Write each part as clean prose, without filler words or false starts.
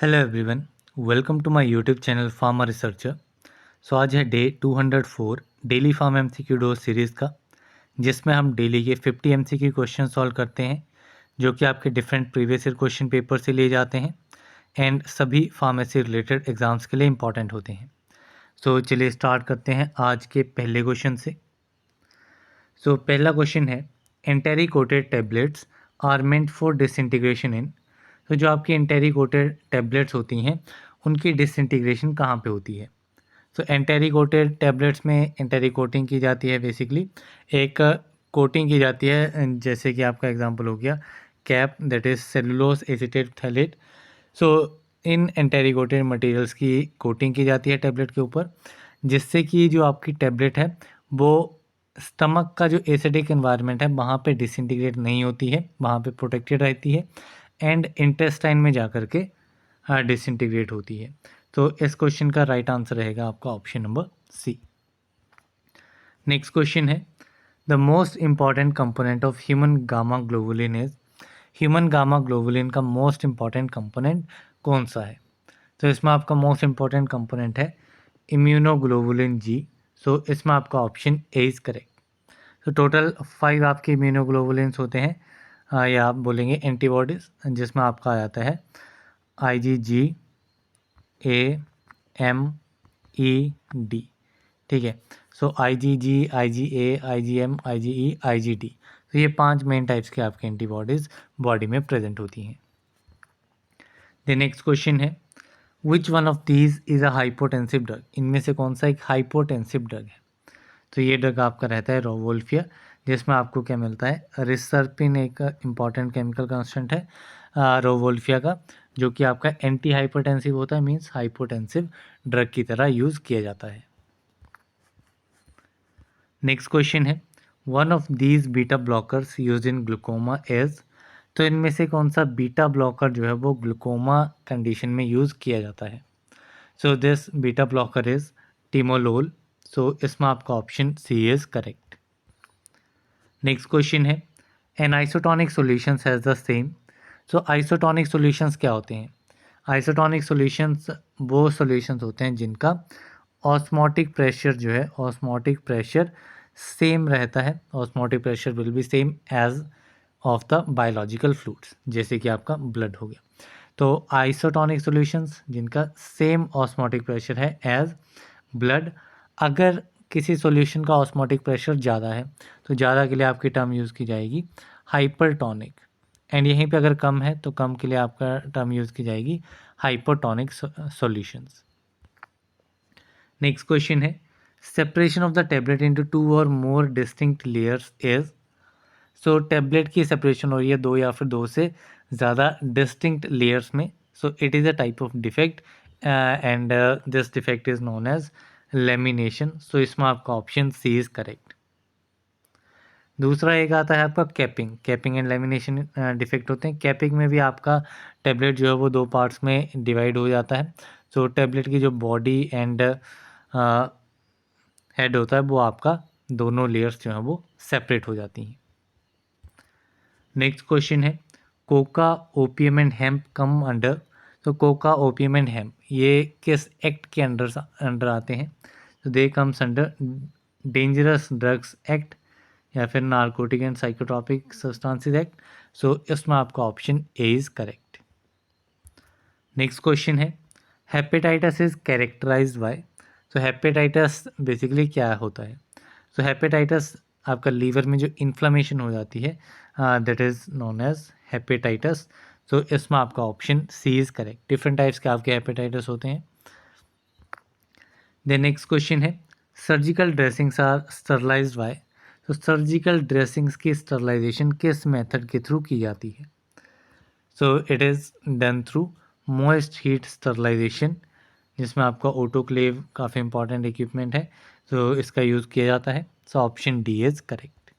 Hello everyone, welcome to my YouTube channel pharma researcher. आज है day 204 daily pharm MCQ dose series का, जिसमें हम डेली के 50 एमसीक्यू क्वेश्चन सॉल्व करते हैं, जो कि आपके different previous year question paper से लिए जाते हैं एंड सभी फार्मेसी रिलेटेड एग्जाम्स के लिए इंपॉर्टेंट होते हैं। चलिए स्टार्ट करते हैं आज के पहले क्वेश्चन से। पहला क्वेश्चन है, enteric coated tablets are meant for disintegration in. तो जो आपकी एंटेरी कोटेड टैबलेट्स होती हैं, उनकी डिसइंटीग्रेशन कहाँ पे होती है? एंटेरी कोटेड टैबलेट्स में एंटेरी कोटिंग की जाती है। बेसिकली एक कोटिंग की जाती है, जैसे कि आपका एग्जांपल हो गया cap, that is cellulose acetate phthalate. In entry coated materials की कोटिंग की जाती है टैबलेट के ऊपर, जिससे कि जो आपकी टैबलेट है वो स्टमक का जो एसिडिक एनवायरनमेंट है वहाँ पे डिसइंटीग्रेट नहीं होती है, वहाँ पे प्रोटेक्टेड रहती है एंड इंटेस्टाइन में जा कर के डिसइंटीग्रेट होती है। तो इस क्वेश्चन का राइट आंसर रहेगा आपका option number C. Next question है, the most important component of human gamma globulin is. Human gamma globulin का मोस्ट इंपॉर्टेंट कंपोनेंट कौन सा है? तो इसमें आपका मोस्ट इंपॉर्टेंट कंपोनेंट है इम्यूनोग्लोबुलिन जी। इसमें आपका option A is correct. Total 5 आपके इम्यूनोग्लोबुलिन्स होते हैं, या आप बोलेंगे एंटीबॉडीज, जिसमें आपका आ जाता है IgG, A, M, E, D। ठीक है। IgG, IgA, IgM, IgE, IgD। तो ये 5 मेन टाइप्स के आपके एंटीबॉडीज़ बॉडी में प्रेजेंट होती हैं। द नेक्स्ट क्वेश्चन है, which one of these is a hypotensive drug. इनमें से कौन सा एक हाइपोटेंसिव ड्रग है? तो ये ड्रग आपका रहता है रोवोल्फिया, जिसमें आपको क्या मिलता है, रिसर्पिन एक इम्पॉर्टेंट केमिकल कांस्टेंट है रोवोल्फिया का, जो कि आपका एंटी हाइपरटेंसिव होता है, मींस हाइपोटेंसिव ड्रग की तरह यूज़ किया जाता है। नेक्स्ट क्वेश्चन है, one of these beta blockers use in glaucoma as. तो इनमें से कौन सा बीटा ब्लॉकर जो है वो ग्लूकोमा कंडीशन में यूज़ किया जाता है? This beta blocker is timolol. इसमें आपका option C is correct. Next question है, an isotonic solutions has the same. Isotonic solutions क्या होते हैं? आइसोटोनिक सॉल्यूशंस वो सॉल्यूशंस होते हैं जिनका ऑस्मोटिक प्रेशर जो है, ऑस्मोटिक प्रेशर सेम रहता है। Osmotic pressure will be same as of the biological fluids, जैसे कि आपका ब्लड हो गया। तो आइसोटोनिक सॉल्यूशंस जिनका सेम ऑस्मोटिक प्रेशर है एज ब्लड। अगर किसी सॉल्यूशन का ऑस्मोटिक प्रेशर ज़्यादा है तो ज़्यादा के लिए आपकी टर्म यूज़ की जाएगी हाइपरटोनिक, एंड यहीं पे अगर कम है तो कम के लिए आपका टर्म यूज़ की जाएगी हाइपोटोनिक सॉल्यूशंस। नेक्स्ट क्वेश्चन है, separation of the tablet into 2 और more distinct layers is. Tablet की सेपरेशन हो रही है 2 या फिर 2 से ज़्यादा डिस्टिंक्ट लेयर्स में। It is a type of defect and this defect is known as lamination. इसमें आपका ऑप्शन सी इज़ करेक्ट। दूसरा एक आता है आपका capping. Capping and lamination defect होते हैं। कैपिंग में भी आपका टैबलेट जो है वो 2 पार्ट्स में डिवाइड हो जाता है। टैबलेट की जो बॉडी एंड हेड होता है वो आपका दोनों लेयर्स जो हैं वो सेपरेट हो जाती हैं। नेक्स्ट क्वेश्चन है, coca, opium and hemp come under. Coca, opium and hemp ये किस एक्ट के अंडर आते हैं? They comes under dangerous drugs act या फिर narcotic and psychotropic substances act. इसमें आपका option A is correct. Next question है, hepatitis is characterised by. Hepatitis basically क्या होता है? हेपेटाइटिस आपका लीवर में जो इन्फ्लामेशन हो जाती है, that is known as hepatitis. इसमें आपका option C is correct. Different types के आपके हेपेटाइटिस होते हैं। द नेक्स्ट क्वेश्चन है, surgical dressings are sterilized by. Surgical dressings की स्टरलाइजेशन किस मेथड के थ्रू की जाती है? It is done through moist heat sterilization, जिसमें आपका ऑटोक्लेव काफ़ी इंपॉर्टेंट इक्विपमेंट है, इसका यूज़ किया जाता है। Option D is correct.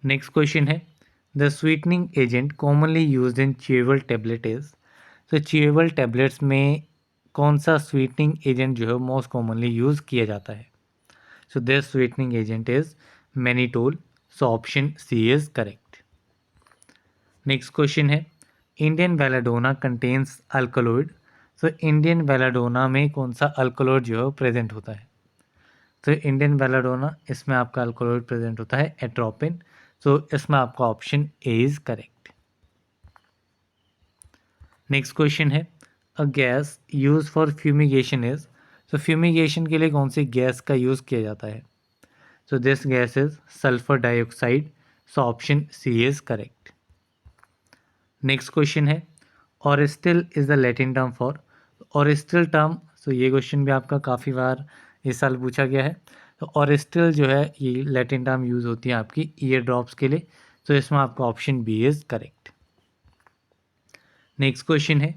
Next question है, the sweetening agent commonly used in chewable tablet is. Chewable tablets में कौन सा स्वीटनिंग एजेंट जो है मोस्ट कॉमनली यूज़ किया जाता है? This sweetening agent is mannitol. Option C is correct. Next question है, इंडियन बेलाडोना कंटेन्स अल्कलॉइड। तो इंडियन बेलाडोना में कौन सा अल्कलॉइड जो है प्रेजेंट होता है? तो इंडियन बेलाडोना इसमें आपका अल्कलॉइड प्रेजेंट होता है एट्रोपिन। तो इसमें आपका option A is correct. Next question है a gas use for fumigation is. तो फ्यूमिगेशन के लिए कौन सी गैस का यूज़ किया जाता है? So this gas is sulfur dioxide. So option C is correct. Next question है Orestil is the Latin term for। Orestil term, so ये क्वेश्चन भी आपका काफ़ी बार इस साल पूछा गया है। तो Orestil जो है ये लैटिन टर्म यूज़ होती है आपकी ईयर ड्रॉप्स के लिए। तो इसमें आपका option B is correct. Next question है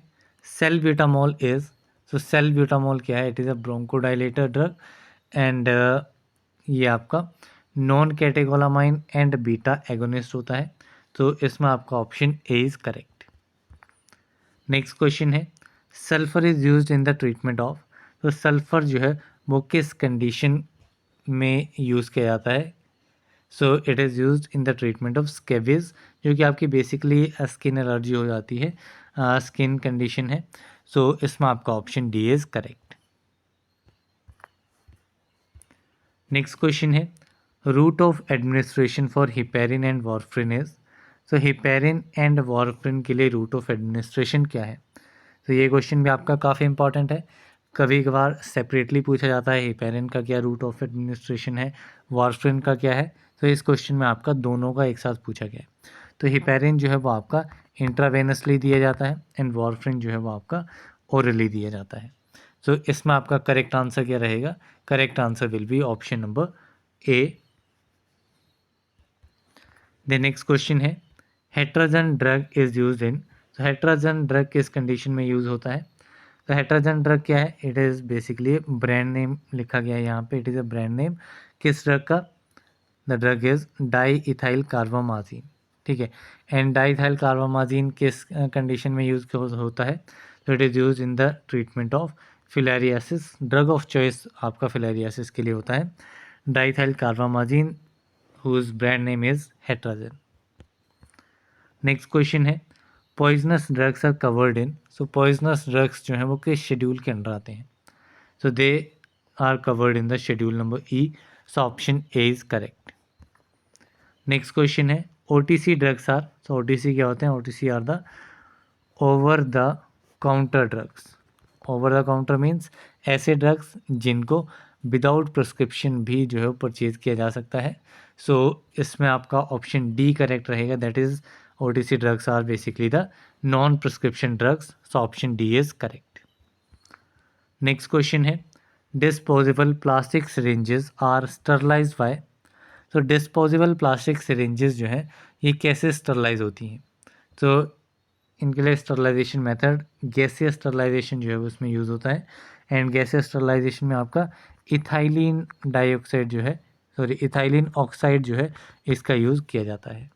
सेल्ब्यूटामोल इज। तो सेल्ब्यूटामोल क्या है? It is a bronchodilator drug and ये आपका non catecholamine and beta agonist होता है। तो इसमें आपका option A is correct. Next question है sulphur is used in the treatment of. तो सल्फर जो है वो किस कंडीशन में यूज़ किया जाता है? So it is used in the treatment of scabies, जो कि आपकी बेसिकली स्किन एलर्जी हो जाती है, स्किन कंडीशन है। सो इसमें आपका option D is correct. Next question है route of administration for heparin and warfarin is. So heparin and warfarin के लिए रूट ऑफ एडमिनिस्ट्रेशन क्या है? तो ये क्वेश्चन भी आपका काफ़ी इंपॉर्टेंट है। कभी कभार सेपरेटली पूछा जाता है हिपेरिन का क्या रूट ऑफ एडमिनिस्ट्रेशन है, वारफरिन का क्या है। तो इस क्वेश्चन में आपका दोनों का एक साथ पूछा गया है। तो हिपेरिन जो है वो आपका इंट्रावेनसली दिया जाता है एंड वारफरिन जो है वो आपका ओरली दिया जाता है। सो इसमें आपका करेक्ट आंसर क्या रहेगा? Correct answer will be option number A. The next question है Hetrazan drug is used in. तो हेट्राजन ड्रग किस कंडीशन में यूज़ होता है? तो हेट्राजन ड्रग क्या है? It is basically brand name लिखा गया है यहाँ पे। It is a brand name किस ड्रग का? The drug is diethylcarbamazine. ठीक है, एंड डाई इथाइल कार्बामाजीन किस कंडीशन में यूज़ होता है? तो it is use in the treatment of filariasis. Drug of choice आपका फिलेरियासिस के लिए होता है diethylcarbamazine whose brand name is Hetrazen. Next question है poisonous drugs are covered in. So poisonous drugs जो हैं वो किस शेड्यूल के अंडर आते हैं? So they are covered in the schedule number E. So option A is correct. Next question है OTC drugs are. So OTC क्या होते हैं? OTC are the over the counter drugs. Over the counter means ऐसे drugs जिनको without prescription भी जो है purchase किया जा सकता है। सो इसमें आपका ऑप्शन डी करेक्ट रहेगा, that is OTC drugs are basically the non prescription drugs. So option D is correct. Next question है disposable plastic syringes are sterilise by. तो डिस्पोजेबल प्लास्टिक सिरिंजेस जो है ये कैसे स्टरलाइज होती हैं? तो इनके लिए स्टरलाइजेशन मेथड गैसीय स्टरलाइजेशन जो है उसमें यूज़ होता है एंड गैसीय स्टरलाइजेशन में आपका इथाइलिन डाइऑक्साइड जो है इथाइलिन ऑक्साइड जो है इसका यूज़ किया जाता है।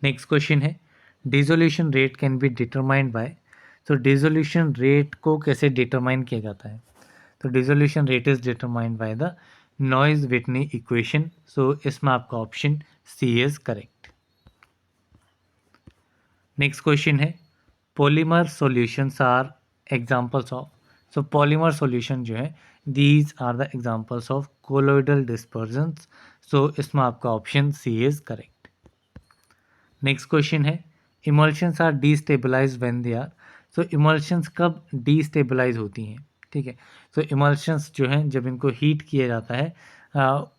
नेक्स्ट क्वेश्चन है dissolution rate can be determined by. तो डिसोल्यूशन रेट को कैसे डिटरमाइन किया जाता है? तो dissolution rate is determined by the Noyes Whitney equation. So इसमें आपका option C is correct. Next question है polymer solutions are examples of. So polymer solution जो है these are the examples of colloidal dispersions. So इसमें आपका option C is correct. Next question है emulsions are destabilize when they are. So emulsions कब destabilize होती हैं? ठीक है, सो इमल्शंस जो हैं जब इनको हीट किया जाता है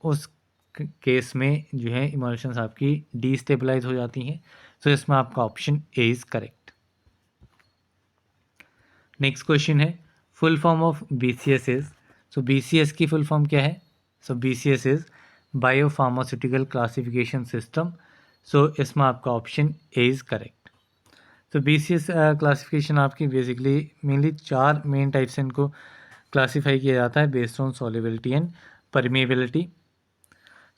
उस केस में जो है इमल्शंस आपकी डीस्टेबलाइज हो जाती हैं। सो इसमें आपका option A is correct. Next question है full form of BCS is. So BCS की फुल फॉर्म क्या है? So BCS is biopharmaceutical classification system. So इसमें आपका ऑप्शन ए इज करेक्ट। तो BCS क्लासिफिकेशन आपकी बेसिकली मेनली 4 मेन टाइप से इनको क्लासीफाई किया जाता है based on solubility and permeability.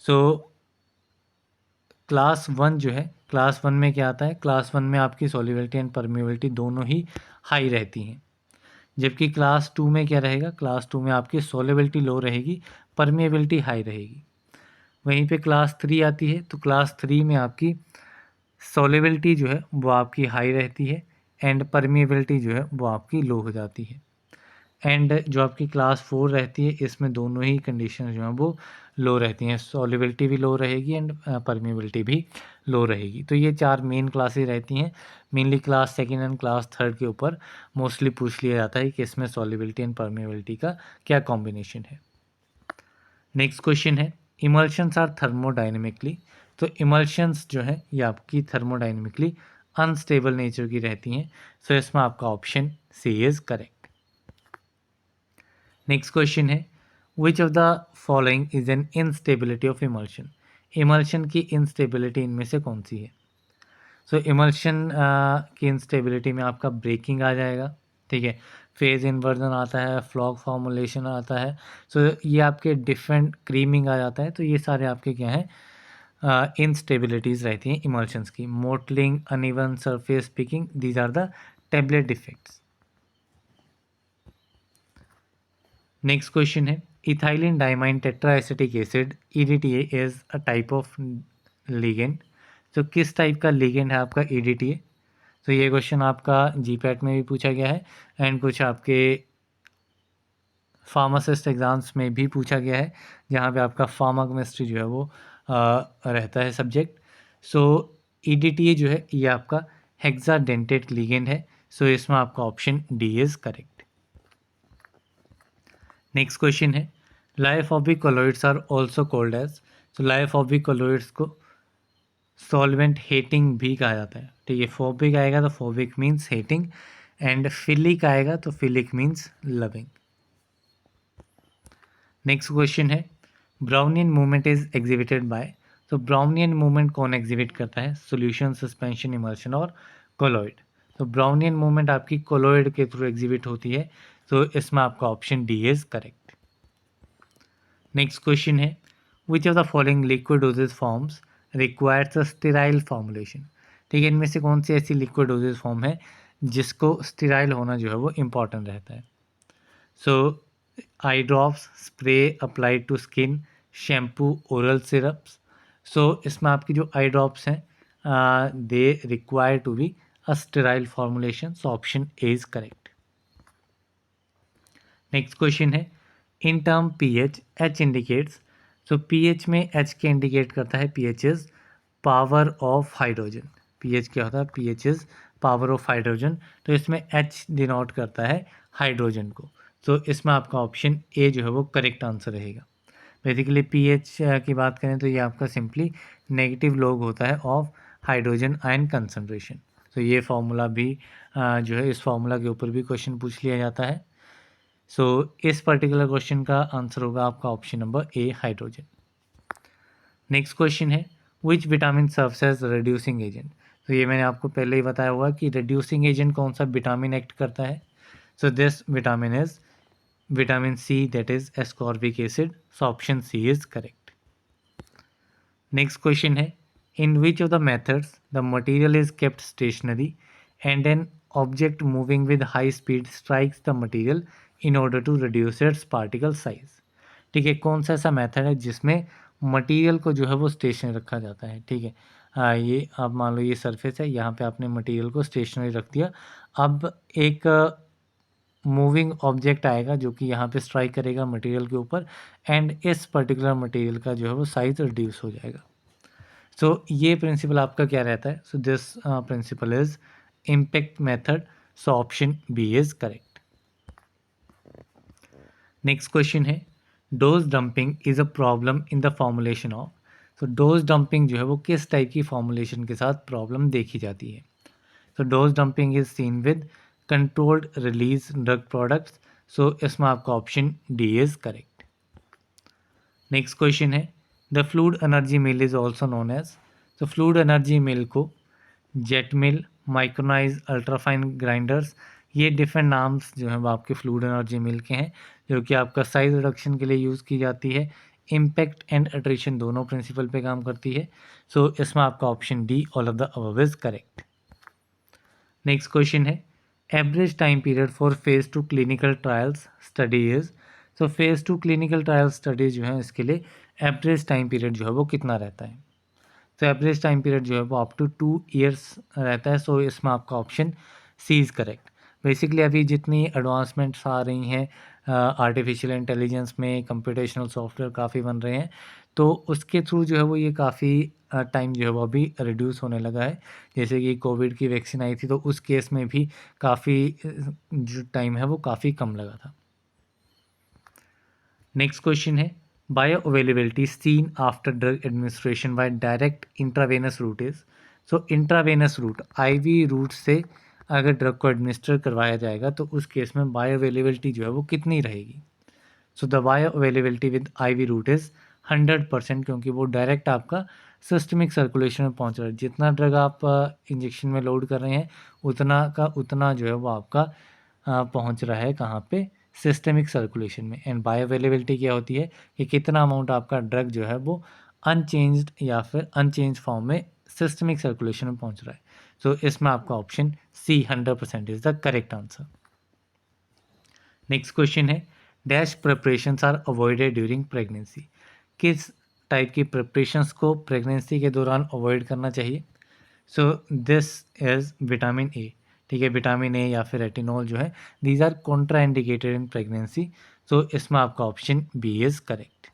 So class 1 जो है क्लास 1 में क्या आता है? क्लास 1 में आपकी सॉल्युबिलिटी एंड परमिएबिलिटी दोनों ही हाई रहती हैं, जबकि क्लास 2 में क्या रहेगा? क्लास 2 में आपकी सॉल्युबिलिटी लो रहेगी, परमिएबिलिटी हाई रहेगी। वहीं पे क्लास 3 आती है तो क्लास 3 में आपकी सॉल्युबिलिटी जो है वो आपकी हाई रहती है एंड परमिएबिलिटी जो है वो आपकी लो हो जाती है। एंड जो आपकी क्लास 4 रहती है इसमें दोनों ही कंडीशन जो हैं वो लो रहती हैं, सॉल्युबिलिटी भी लो रहेगी एंड परमिएबिलिटी भी लो रहेगी। तो ये 4 मेन क्लासेस रहती हैं। Mainly class second and class third के ऊपर मोस्टली पूछ लिया जाता है कि इसमें सॉल्युबिलिटी एंड परमिएबिलिटी का क्या कॉम्बिनेशन है। नेक्स्ट क्वेश्चन है, इमल्शंस आर थर्मोडाइनमिकली। तो इमल्शंस जो है ये आपकी थर्मोडाइनमिकली अनस्टेबल नेचर की रहती हैं। सो इसमें आपका option C is correct. Next question है, which of the following is an instability of emulsion. Emulsion की इनस्टेबिलिटी इनमें से कौन सी है। सो इमल्शन की इंस्टेबिलिटी में आपका ब्रेकिंग आ जाएगा, ठीक है, फेज इन्वर्जन आता है, फ्लॉग फॉर्मुलेशन आता है। सो ये आपके डिफरेंट क्रीमिंग आ जाता है। तो ये सारे आपके क्या हैं, इनस्टेबिलिटीज़ रहती हैं इमल्शंस की। Mottling, uneven surface picking, these are the tablet defects. Next question है, ethylene diamine tetraacetic acid EDTA is a type of ligand. तो किस टाइप का लिगेंड है आपका EDTA। तो ये क्वेश्चन आपका GPAT में भी पूछा गया है एंड कुछ आपके फार्मासिस्ट एग्ज़ाम्स में भी पूछा गया है, जहाँ पे आपका फार्मा केमिस्ट्री जो है वो रहता है सब्जेक्ट। सो EDTA जो है ये आपका हेक्साडेंटेट लिगेंड है। सो इसमें आपका option D is correct. Next question है, lyophobic colloids are also called as. तो लाइफोबिक कॉलोइड्स को सॉल्वेंट हेटिंग भी कहा जाता है, ठीक है। फोबिक आएगा तो phobic means hating and philic आएगा तो philic means loving. Next question है, Brownian movement is exhibited by. तो ब्राउनियन मूवमेंट कौन एग्जिबिट करता है, सॉल्यूशन, सस्पेंशन, इमल्शन और कोलॉइड। तो ब्राउनियन मूवमेंट आपकी कोलॉइड के थ्रू एग्जिबिट होती है। तो इसमें आपका option D is correct. Next question है, which of the following liquid dosage forms requires a sterile formulation. ठीक है, इनमें से कौन सी ऐसी लिक्विड डोजेज फॉर्म है जिसको स्टेराइल होना जो है वो इम्पॉर्टेंट रहता है। So eye drops, spray applied to skin, shampoo, oral syrups. So इसमें आपकी जो आई ड्रॉप्स हैं they require to be a sterile formulation. So option A is correct. Next question है, in term pH, H indicates. So pH में H के indicate करता है, pH is power of hydrogen. PH क्या होता है, pH is power of hydrogen. तो इसमें एच डिनोट करता है हाइड्रोजन को। तो इसमें आपका ऑप्शन ए जो है वो करेक्ट आंसर रहेगा। बेसिकली पीएच की बात करें तो ये आपका सिंपली नेगेटिव लॉग होता है ऑफ हाइड्रोजन आयन कंसंट्रेशन। तो ये फार्मूला भी जो है इस फार्मूला के ऊपर भी क्वेश्चन पूछ लिया जाता है। सो इस पर्टिकुलर क्वेश्चन का आंसर होगा आपका option number A, hydrogen. Next question है, which vitamin serves as reducing agent. तो ये मैंने आपको पहले ही बताया हुआ कि रिड्यूसिंग एजेंट कौन सा विटामिन एक्ट करता है। So this vitamin is vitamin C, that is ascorbic acid. So option C is correct. Next question है, in which of the methods the material is kept stationary and an object moving with high speed strikes the material in order to reduce its particle size. ठीक है, कौन सा ऐसा method है जिसमें material को जो है वो स्टेशनरी रखा जाता है। ठीक है, ये आप मान लो ये सरफेस है, यहाँ पे आपने मटेरियल को स्टेशनरी रख दिया। अब एक मूविंग ऑब्जेक्ट आएगा जो कि यहाँ पे स्ट्राइक करेगा मटेरियल के ऊपर एंड इस पर्टिकुलर मटेरियल का जो है वो साइज रिड्यूस हो जाएगा। सो ये प्रिंसिपल आपका क्या रहता है, so this principle is impact method. So option B is correct. Next question है, dose dumping is a problem in the formulation of. तो डोज डंपिंग जो है वो किस टाइप की फॉर्मुलेशन के साथ प्रॉब्लम देखी जाती है। तो dose dumping is seen with controlled release drug products. So इसमें आपका option D is correct. Next question है, the fluid energy mill is also known as. तो फ्लूइड एनर्जी मिल को jet mill, micronize, ultrafine grinders, ये different नाम्स जो हैं वो आपके फ्लूइड एनर्जी मिल के हैं, जो कि आपका साइज रिडक्शन के लिए यूज़ की जाती है। इम्पैक्ट एंड एट्रिशन दोनों प्रिंसिपल पे काम करती है। सो इसमें आपका option D, all of the above is correct. Next question है, average time period for phase 2 clinical trials study is. So phase 2 clinical trial study जो है इसके लिए एवरेज टाइम पीरियड जो है वो कितना रहता है। तो एवरेज टाइम पीरियड जो है वो अप टू 2 ईयर्स रहता है। सो इसमें आपका option C is correct. Basically अभी जितनी एडवांसमेंट्स आ रही हैं आर्टिफिशियल इंटेलिजेंस में, कंप्यूटेशनल सॉफ्टवेयर काफ़ी बन रहे हैं, तो उसके थ्रू जो है वो ये काफ़ी टाइम जो है वो अभी रिड्यूस होने लगा है। जैसे कि कोविड की वैक्सीन आई थी तो उस केस में भी काफ़ी जो टाइम है वो काफ़ी कम लगा था। नेक्स्ट क्वेश्चन है bioavailability seen after drug administration by direct intravenous route is. So intravenous route IV route से अगर ड्रग को एडमिनिस्टर करवाया जाएगा तो उस केस में बायो अवेलेबिलिटी जो है वो कितनी रहेगी। So the bio availability with IV route is 100%, क्योंकि वो डायरेक्ट आपका सिस्टमिक सर्कुलेशन में पहुंच रहा है। जितना ड्रग आप इंजेक्शन में लोड कर रहे हैं उतना का उतना जो है वो आपका पहुंच रहा है कहाँ पे, सिस्टमिक सर्कुलेशन में। एंड बायो अवेलेबिलिटी क्या होती है कि कितना अमाउंट आपका ड्रग जो है वो अनचेंज्ड या फिर अनचेंज फॉर्म में सिस्टमिक सर्कुलेशन में पहुंच रहा है। सो इसमें आपका option C 100% is the correct answer. Next question है dash preparations are avoided during pregnancy. किस टाइप की प्रिपरेशंस को प्रेगनेंसी के दौरान अवॉइड करना चाहिए। So this is vitamin A. ठीक है, विटामिन ए या फिर रेटिनॉल जो है these are contraindicated in pregnancy. So इसमें आपका option B is correct.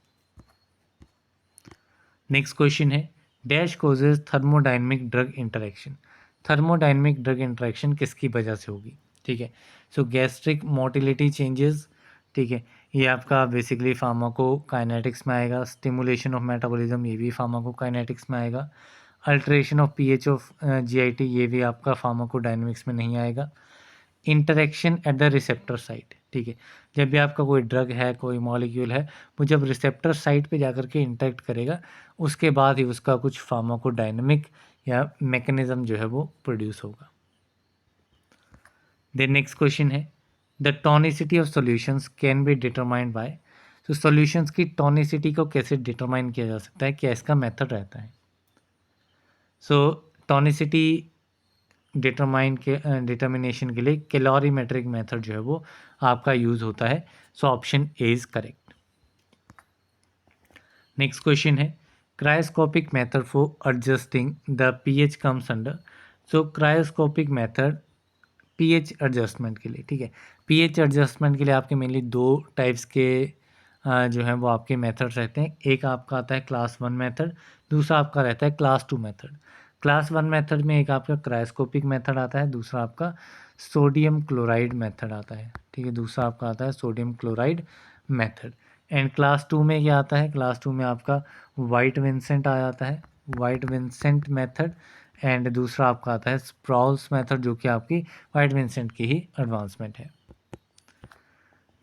Next question है dash causes thermodynamic drug interaction. Thermodynamic drug interaction किसकी वजह से होगी। ठीक है, सो गैस्ट्रिक मोटिलिटी चेंजेस। ठीक है, ये आपका बेसिकली फार्माकोकाइनेटिक्स में आएगा। स्टिमुलेशन ऑफ मेटाबॉलिज्म ये भी फार्माकोकाइनेटिक्स में आएगा। Alteration of pH of GIT ये भी आपका फार्माकोडायनेमिक्स में नहीं आएगा। Interaction at the receptor site. ठीक है, जब भी आपका कोई ड्रग है, कोई मॉलिक्यूल है, वो जब रिसेप्टर साइट पे जाकर के इंटरेक्ट करेगा उसके बाद ही उसका कुछ फार्माकोडायनेमिक या मैकेनिज्म जो है वो प्रोड्यूस होगा। देन नेक्स्ट क्वेश्चन है the tonicity of solutions can be determined by. तो सॉल्यूशंस की टॉनिसिटी को कैसे डिटरमाइन किया जा सकता है, क्या इसका मेथड रहता है। सो टॉनिसिटी डिटर्मिनेशन के लिए कैलोरीमेट्रिक मेथड जो है वो आपका यूज़ होता है। So option A is correct. Next question है cryoscopic method for adjusting the pH comes under. So cryoscopic method pH adjustment के लिए। ठीक है, पीएच एडजस्टमेंट के लिए आपके मेनली दो टाइप्स के जो है वो आपके मेथड्स रहते हैं। एक आपका आता है क्लास 1 मेथड, दूसरा आपका रहता है क्लास 2 मेथड। क्लास 1 मेथड में एक आपका क्रायोस्कोपिक मेथड आता है, दूसरा आपका सोडियम क्लोराइड मेथड आता है। ठीक है, दूसरा आपका आता है sodium chloride method. And class 2 में क्या आता है, क्लास 2 में आपका वाइट विंसेंट आ जाता है, वाइट विंसेंट मेथड। एंड दूसरा आपका आता है स्प्रॉल्स मेथड जो कि आपकी वाइट विंसेंट की ही एडवांसमेंट है।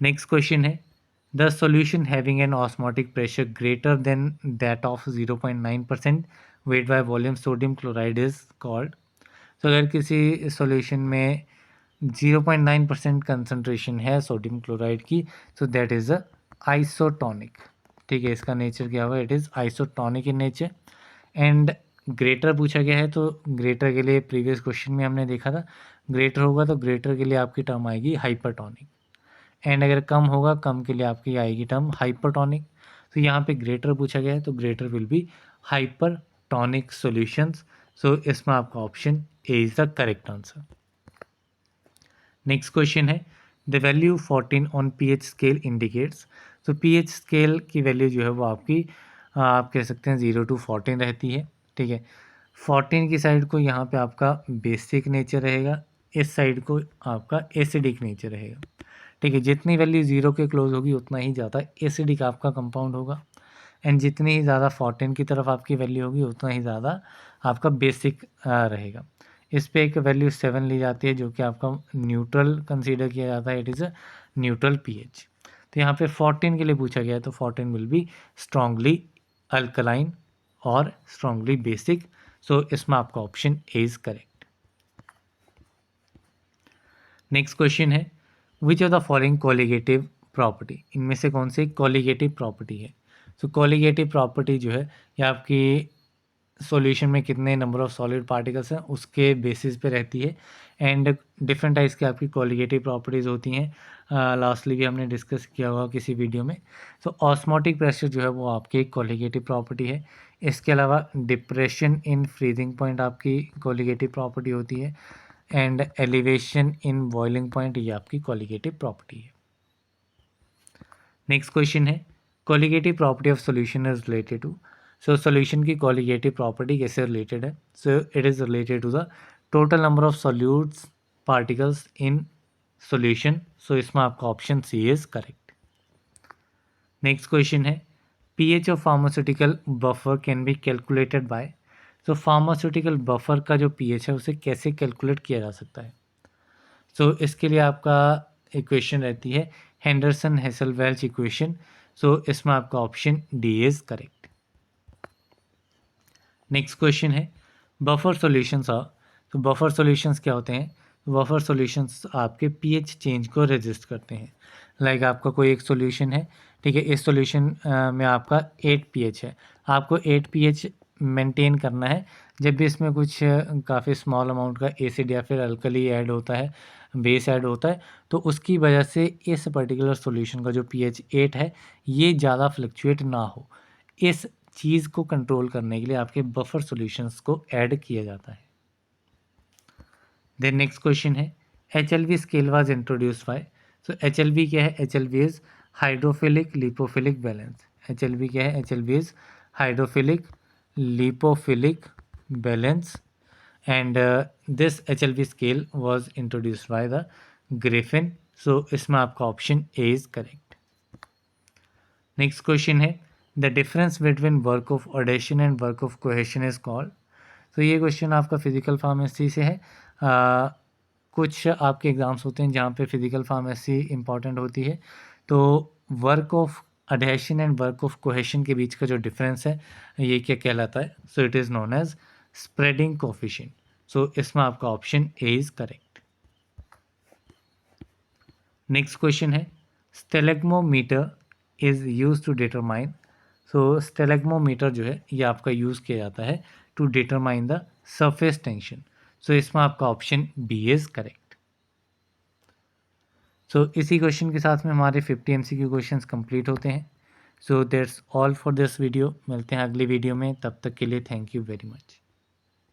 नेक्स्ट क्वेश्चन है the solution having an osmotic pressure greater than that of 0.9% weight by volume sodium chloride is called. तो अगर किसी सॉल्यूशन में 0.9% कंसनट्रेशन है सोडियम क्लोराइड की, so that is a isotonic. ठीक है, इसका नेचर क्या होगा, it is isotonic in nature. And greater पूछा गया है तो ग्रेटर के लिए प्रीवियस क्वेश्चन में हमने देखा था ग्रेटर होगा तो ग्रेटर के लिए आपकी टर्म आएगी हाइपरटोनिक। एंड अगर कम होगा कम के लिए आपकी आएगी टर्म हाइपरटोनिक। तो यहाँ पे ग्रेटर पूछा गया है तो greater will be hypertonic solutions. So इसमें आपका option A is the correct answer. Next question है the value 14 on pH scale indicates. तो पीएच स्केल की वैल्यू जो है वो आपकी आप कह सकते हैं 0 to 14 रहती है। ठीक है, 14 की साइड को यहाँ पे आपका बेसिक नेचर रहेगा, इस साइड को आपका एसिडिक नेचर रहेगा। ठीक है, जितनी वैल्यू 0 के क्लोज होगी उतना ही ज़्यादा एसिडिक आपका कंपाउंड होगा। एंड जितनी ही ज़्यादा 14 की तरफ आपकी वैल्यू होगी उतना ही ज़्यादा आपका बेसिक रहेगा। इस पे एक वैल्यू 7 ली जाती है जो कि आपका न्यूट्रल कंसीडर किया जाता है, it is a neutral pH. तो यहाँ पे 14 के लिए पूछा गया है तो 14 विल बी स्ट्रांगली अल्कलाइन और स्ट्रांगली बेसिक। सो इसमें आपका option A is correct. Next question है which of the following colligative property, इनमें से कौन सी कोलिगेटिव प्रॉपर्टी है। सो कोलिगेटिव प्रॉपर्टी जो है ये आपकी सॉल्यूशन में कितने नंबर ऑफ सॉलिड पार्टिकल्स हैं उसके बेसिस पे रहती है। एंड डिफरेंट टाइप्स की आपकी कोलिगेटिव प्रॉपर्टीज़ होती हैं, लास्टली भी हमने डिस्कस किया हुआ किसी वीडियो में। तो ऑस्मोटिक प्रेशर जो है वो आपकी एक कोलिगेटिव प्रॉपर्टी है। इसके अलावा डिप्रेशन इन फ्रीजिंग पॉइंट आपकी कोलिगेटिव प्रॉपर्टी होती है, and elevation in boiling point ये आपकी कोलिगेटिव प्रॉपर्टी है। नेक्स्ट क्वेश्चन है colligative property of solution is related to. So solution की कोलिगेटिव प्रॉपर्टी कैसे रिलेटेड है? So it is related to the total number of solutes particles in solution. So इसमें आपका option C is correct. Next question है pH of pharmaceutical buffer can be calculated by. तो pharmaceutical buffer का जो pH है उसे कैसे calculate किया जा सकता है? सो इसके लिए आपका इक्वेशन रहती है हेंडरसन हेसलवेल्च इक्वेशन। सो इसमें आपका option D is correct. Next question है बफर सॉल्यूशंस आर। तो बफर सॉल्यूशंस क्या होते हैं? बफर सॉल्यूशंस आपके पीएच चेंज को रेजिस्ट करते हैं। लाइक आपका कोई एक सॉल्यूशन है, ठीक है, इस सॉल्यूशन में आपका 8 पीएच है, आपको 8 पीएच मेंटेन करना है। जब भी इसमें कुछ काफ़ी स्मॉल अमाउंट का एसिड या फिर अल्कली ऐड होता है, बेस ऐड होता है, तो उसकी वजह से इस पर्टिकुलर सॉल्यूशन का जो पीएच 8 है ये ज़्यादा फ्लक्चुएट ना हो। इस चीज़ को कंट्रोल करने के लिए आपके बफर सॉल्यूशंस को ऐड किया जाता है। देन नेक्स्ट क्वेश्चन है HLV scale was introduce by. So HLV क्या है? HLV is hydrophilic lipophilic balance. HLV क्या है? HLV is hydrophilic lipophilic balance and this HLV scale was introduced by the Griffin. So इसमें आपका option A is correct. Next question है the difference between work of adhesion and work of cohesion is called. तो ये question आपका physical pharmacy से है। कुछ आपके एग्ज़ाम्स होते हैं जहाँ पे फिजिकल फार्मेसी इंपॉर्टेंट होती है। तो work of adhesion and work of cohesion के बीच का जो डिफरेंस है ये क्या कहलाता है? So it is known as spreading coefficient. So इसमें आपका option A is correct. Next question है stalagmometer is use to determine. So stalagmometer जो है ये आपका यूज़ किया जाता है to determine the surface tension. So इसमें आपका option B is correct. So इसी क्वेश्चन के साथ में हमारे 50 MCQ क्वेश्चंस कंप्लीट होते हैं। So that's all for this video. मिलते हैं अगली वीडियो में, तब तक के लिए थैंक यू वेरी मच।